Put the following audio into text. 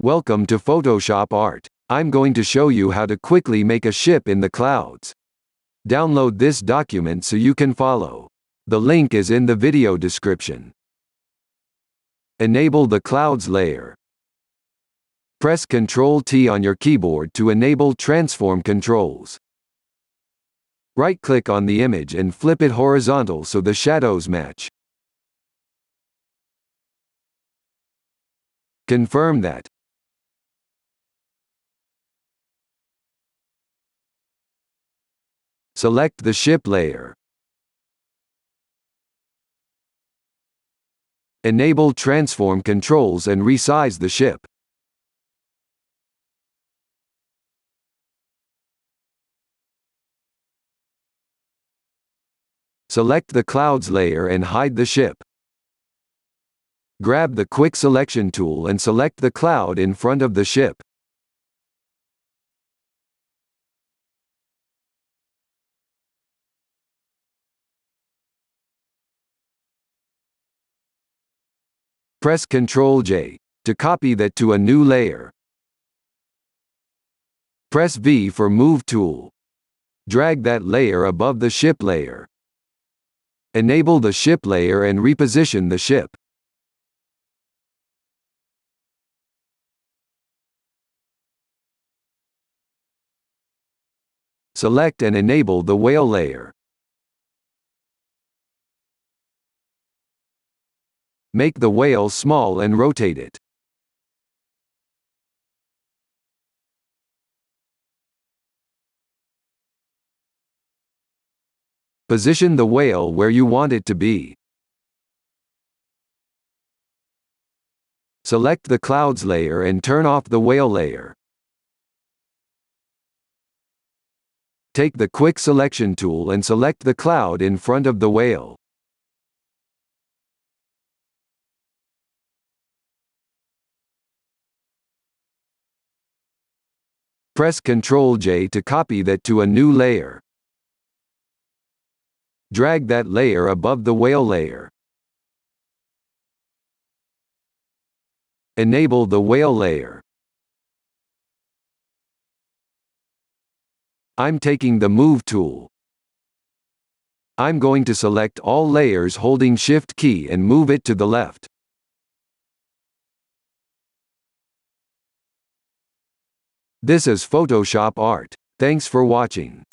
Welcome to Photoshop Art. I'm going to show you how to quickly make a ship in the clouds. Download this document so you can follow. The link is in the video description. Enable the clouds layer. Press Ctrl-T on your keyboard to enable transform controls. Right-click on the image and flip it horizontal so the shadows match. Confirm that. Select the ship layer. Enable transform controls and resize the ship. Select the clouds layer and hide the ship. Grab the Quick Selection tool and select the cloud in front of the ship. Press Ctrl-J to copy that to a new layer. Press V for Move tool. Drag that layer above the ship layer. Enable the ship layer and reposition the ship. Select and enable the whale layer. Make the whale small and rotate it. Position the whale where you want it to be. Select the clouds layer and turn off the whale layer. Take the Quick Selection tool and select the cloud in front of the whale. Press Ctrl-J to copy that to a new layer. Drag that layer above the whale layer. Enable the whale layer. I'm taking the Move tool. I'm going to select all layers holding Shift key and move it to the left. This is Photoshop Art. Thanks for watching.